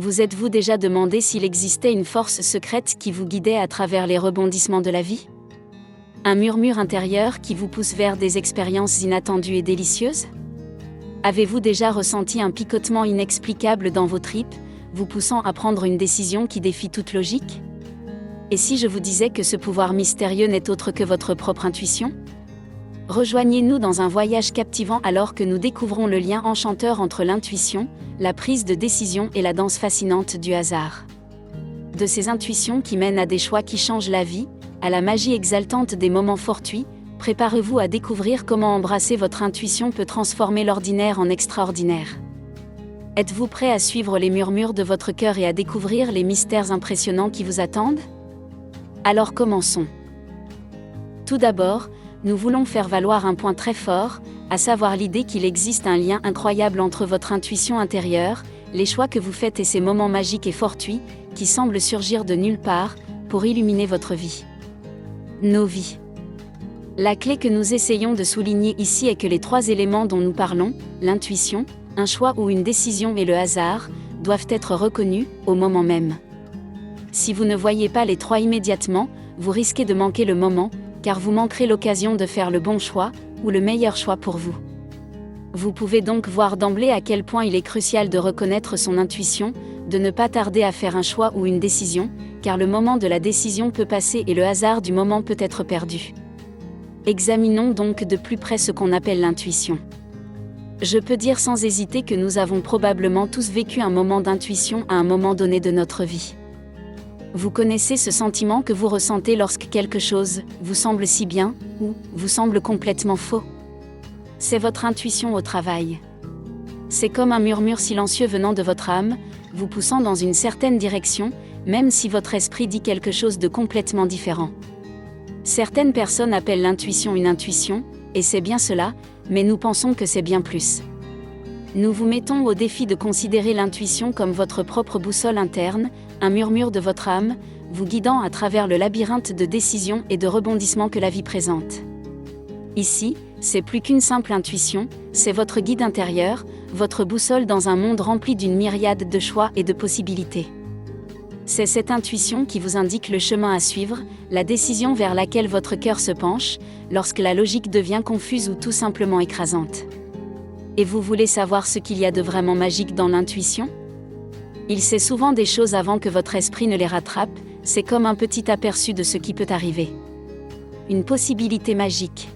Vous êtes-vous déjà demandé s'il existait une force secrète qui vous guidait à travers les rebondissements de la vie? Un murmure intérieur qui vous pousse vers des expériences inattendues et délicieuses? Avez-vous déjà ressenti un picotement inexplicable dans vos tripes, vous poussant à prendre une décision qui défie toute logique? Et si je vous disais que ce pouvoir mystérieux n'est autre que votre propre intuition? Rejoignez-nous dans un voyage captivant alors que nous découvrons le lien enchanteur entre l'intuition, la prise de décision et la danse fascinante du hasard. De ces intuitions qui mènent à des choix qui changent la vie, à la magie exaltante des moments fortuits, préparez-vous à découvrir comment embrasser votre intuition peut transformer l'ordinaire en extraordinaire. Êtes-vous prêt à suivre les murmures de votre cœur et à découvrir les mystères impressionnants qui vous attendent? Alors commençons. Tout d'abord, nous voulons faire valoir un point très fort, à savoir l'idée qu'il existe un lien incroyable entre votre intuition intérieure, les choix que vous faites et ces moments magiques et fortuits, qui semblent surgir de nulle part, pour illuminer votre vie. Nos vies. La clé que nous essayons de souligner ici est que les trois éléments dont nous parlons, l'intuition, un choix ou une décision et le hasard, doivent être reconnus, au moment même. Si vous ne voyez pas les trois immédiatement, vous risquez de manquer le moment, car vous manquerez l'occasion de faire le bon choix, ou le meilleur choix pour vous. Vous pouvez donc voir d'emblée à quel point il est crucial de reconnaître son intuition, de ne pas tarder à faire un choix ou une décision, car le moment de la décision peut passer et le hasard du moment peut être perdu. Examinons donc de plus près ce qu'on appelle l'intuition. Je peux dire sans hésiter que nous avons probablement tous vécu un moment d'intuition à un moment donné de notre vie. Vous connaissez ce sentiment que vous ressentez lorsque quelque chose vous semble si bien, ou vous semble complètement faux. C'est votre intuition au travail. C'est comme un murmure silencieux venant de votre âme, vous poussant dans une certaine direction, même si votre esprit dit quelque chose de complètement différent. Certaines personnes appellent l'intuition une intuition, et c'est bien cela, mais nous pensons que c'est bien plus. Nous vous mettons au défi de considérer l'intuition comme votre propre boussole interne, un murmure de votre âme, vous guidant à travers le labyrinthe de décisions et de rebondissements que la vie présente. Ici, c'est plus qu'une simple intuition, c'est votre guide intérieur, votre boussole dans un monde rempli d'une myriade de choix et de possibilités. C'est cette intuition qui vous indique le chemin à suivre, la décision vers laquelle votre cœur se penche, lorsque la logique devient confuse ou tout simplement écrasante. Et vous voulez savoir ce qu'il y a de vraiment magique dans l'intuition? Il sait souvent des choses avant que votre esprit ne les rattrape, c'est comme un petit aperçu de ce qui peut arriver. Une possibilité magique.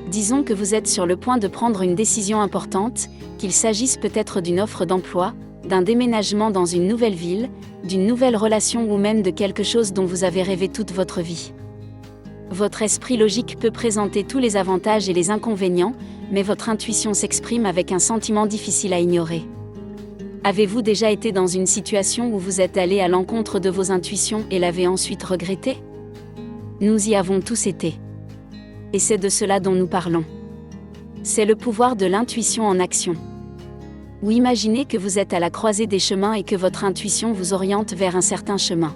Disons que vous êtes sur le point de prendre une décision importante, qu'il s'agisse peut-être d'une offre d'emploi, d'un déménagement dans une nouvelle ville, d'une nouvelle relation ou même de quelque chose dont vous avez rêvé toute votre vie. Votre esprit logique peut présenter tous les avantages et les inconvénients, mais votre intuition s'exprime avec un sentiment difficile à ignorer. Avez-vous déjà été dans une situation où vous êtes allé à l'encontre de vos intuitions et l'avez ensuite regretté? Nous y avons tous été. Et c'est de cela dont nous parlons. C'est le pouvoir de l'intuition en action. Ou imaginez que vous êtes à la croisée des chemins et que votre intuition vous oriente vers un certain chemin.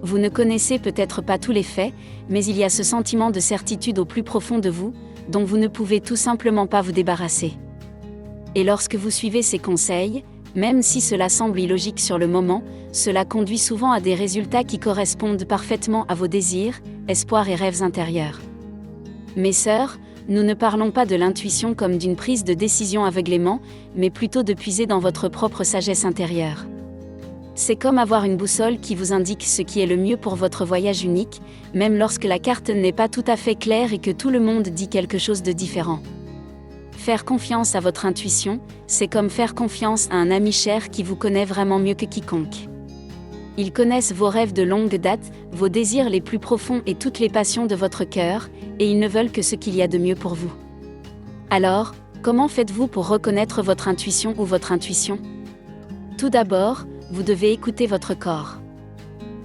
Vous ne connaissez peut-être pas tous les faits, mais il y a ce sentiment de certitude au plus profond de vous, dont vous ne pouvez tout simplement pas vous débarrasser. Et lorsque vous suivez ces conseils, même si cela semble illogique sur le moment, cela conduit souvent à des résultats qui correspondent parfaitement à vos désirs, espoirs et rêves intérieurs. Mes sœurs, nous ne parlons pas de l'intuition comme d'une prise de décision aveuglément, mais plutôt de puiser dans votre propre sagesse intérieure. C'est comme avoir une boussole qui vous indique ce qui est le mieux pour votre voyage unique, même lorsque la carte n'est pas tout à fait claire et que tout le monde dit quelque chose de différent. Faire confiance à votre intuition, c'est comme faire confiance à un ami cher qui vous connaît vraiment mieux que quiconque. Ils connaissent vos rêves de longue date, vos désirs les plus profonds et toutes les passions de votre cœur, et ils ne veulent que ce qu'il y a de mieux pour vous. Alors, comment faites-vous pour reconnaître votre intuition ou votre intuition? Tout d'abord, vous devez écouter votre corps.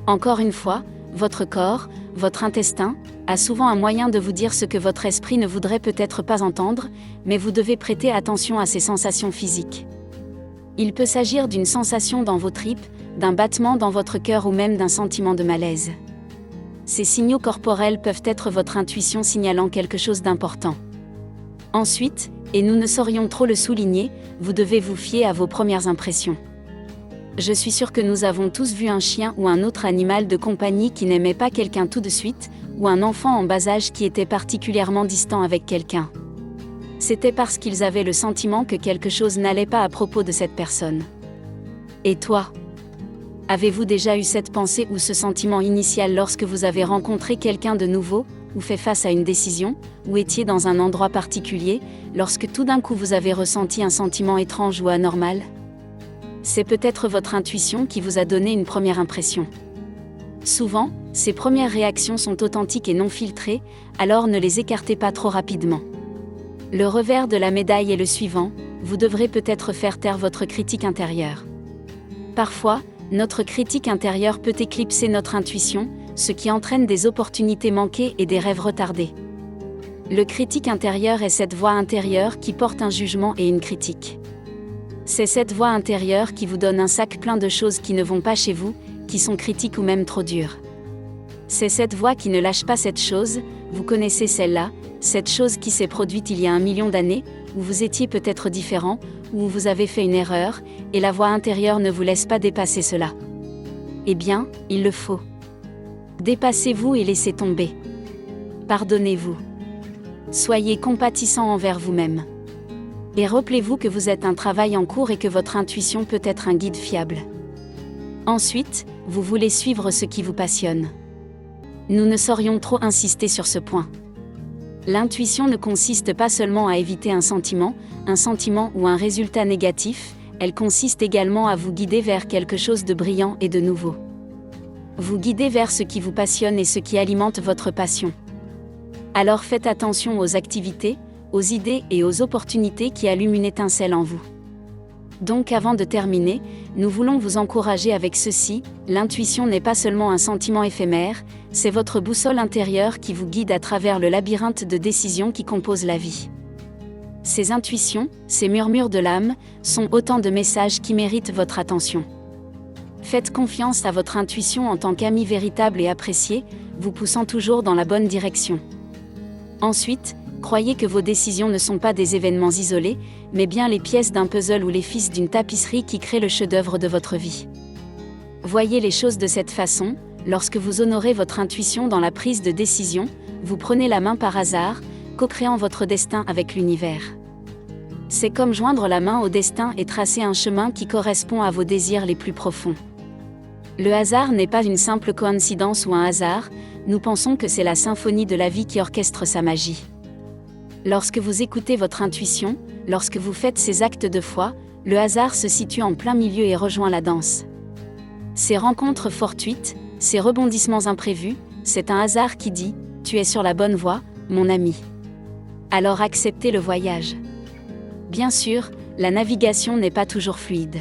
Encore une fois, votre corps, votre intestin, a souvent un moyen de vous dire ce que votre esprit ne voudrait peut-être pas entendre, mais vous devez prêter attention à ces sensations physiques. Il peut s'agir d'une sensation dans vos tripes, d'un battement dans votre cœur ou même d'un sentiment de malaise. Ces signaux corporels peuvent être votre intuition signalant quelque chose d'important. Ensuite, et nous ne saurions trop le souligner, vous devez vous fier à vos premières impressions. Je suis sûre que nous avons tous vu un chien ou un autre animal de compagnie qui n'aimait pas quelqu'un tout de suite, ou un enfant en bas âge qui était particulièrement distant avec quelqu'un. C'était parce qu'ils avaient le sentiment que quelque chose n'allait pas à propos de cette personne. Et toi ? Avez-vous déjà eu cette pensée ou ce sentiment initial lorsque vous avez rencontré quelqu'un de nouveau, ou fait face à une décision, ou étiez dans un endroit particulier, lorsque tout d'un coup vous avez ressenti un sentiment étrange ou anormal ? C'est peut-être votre intuition qui vous a donné une première impression. Souvent, ces premières réactions sont authentiques et non filtrées, alors ne les écartez pas trop rapidement. Le revers de la médaille est le suivant, vous devrez peut-être faire taire votre critique intérieure. Parfois, notre critique intérieure peut éclipser notre intuition, ce qui entraîne des opportunités manquées et des rêves retardés. Le critique intérieur est cette voix intérieure qui porte un jugement et une critique. C'est cette voix intérieure qui vous donne un sac plein de choses qui ne vont pas chez vous, qui sont critiques ou même trop dures. C'est cette voix qui ne lâche pas cette chose, vous connaissez celle-là, cette chose qui s'est produite il y a 1 million d'années, où vous étiez peut-être différent, où vous avez fait une erreur, et la voix intérieure ne vous laisse pas dépasser cela. Eh bien, il le faut. Dépassez-vous et laissez tomber. Pardonnez-vous. Soyez compatissant envers vous-même. Et rappelez-vous que vous êtes un travail en cours et que votre intuition peut être un guide fiable. Ensuite, vous voulez suivre ce qui vous passionne. Nous ne saurions trop insister sur ce point. L'intuition ne consiste pas seulement à éviter un sentiment ou un résultat négatif, elle consiste également à vous guider vers quelque chose de brillant et de nouveau. Vous guider vers ce qui vous passionne et ce qui alimente votre passion. Alors faites attention aux activités, aux idées et aux opportunités qui allument une étincelle en vous. Donc avant de terminer, nous voulons vous encourager avec ceci, l'intuition n'est pas seulement un sentiment éphémère, c'est votre boussole intérieure qui vous guide à travers le labyrinthe de décisions qui compose la vie. Ces intuitions, ces murmures de l'âme, sont autant de messages qui méritent votre attention. Faites confiance à votre intuition en tant qu'ami véritable et apprécié, vous poussant toujours dans la bonne direction. Ensuite, croyez que vos décisions ne sont pas des événements isolés, mais bien les pièces d'un puzzle ou les fils d'une tapisserie qui créent le chef-d'œuvre de votre vie. Voyez les choses de cette façon, lorsque vous honorez votre intuition dans la prise de décision, vous prenez la main par hasard, co-créant votre destin avec l'univers. C'est comme joindre la main au destin et tracer un chemin qui correspond à vos désirs les plus profonds. Le hasard n'est pas une simple coïncidence ou un hasard, nous pensons que c'est la symphonie de la vie qui orchestre sa magie. Lorsque vous écoutez votre intuition, lorsque vous faites ces actes de foi, le hasard se situe en plein milieu et rejoint la danse. Ces rencontres fortuites, ces rebondissements imprévus, c'est un hasard qui dit « Tu es sur la bonne voie, mon ami ». Alors acceptez le voyage. Bien sûr, la navigation n'est pas toujours fluide.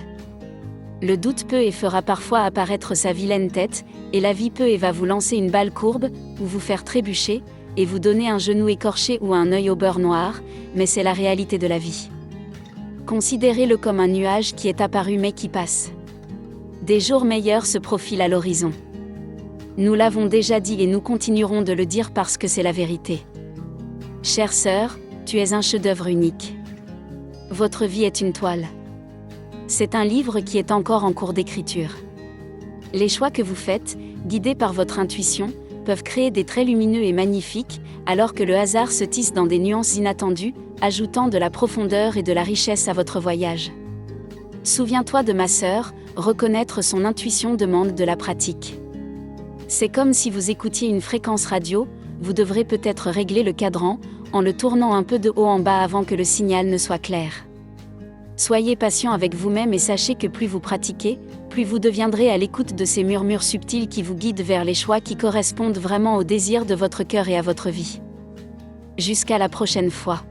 Le doute peut et fera parfois apparaître sa vilaine tête, et la vie peut et va vous lancer une balle courbe, ou vous faire trébucher, et vous donner un genou écorché ou un œil au beurre noir, mais c'est la réalité de la vie. Considérez-le comme un nuage qui est apparu mais qui passe. Des jours meilleurs se profilent à l'horizon. Nous l'avons déjà dit et nous continuerons de le dire parce que c'est la vérité. Chère sœur, tu es un chef-d'œuvre unique. Votre vie est une toile. C'est un livre qui est encore en cours d'écriture. Les choix que vous faites, guidés par votre intuition, peuvent créer des traits lumineux et magnifiques, alors que le hasard se tisse dans des nuances inattendues, ajoutant de la profondeur et de la richesse à votre voyage. Souviens-toi de ma sœur, reconnaître son intuition demande de la pratique. C'est comme si vous écoutiez une fréquence radio, vous devrez peut-être régler le cadran, en le tournant un peu de haut en bas avant que le signal ne soit clair. Soyez patient avec vous-même et sachez que plus vous pratiquez, plus vous deviendrez à l'écoute de ces murmures subtils qui vous guident vers les choix qui correspondent vraiment aux désirs de votre cœur et à votre vie. Jusqu'à la prochaine fois.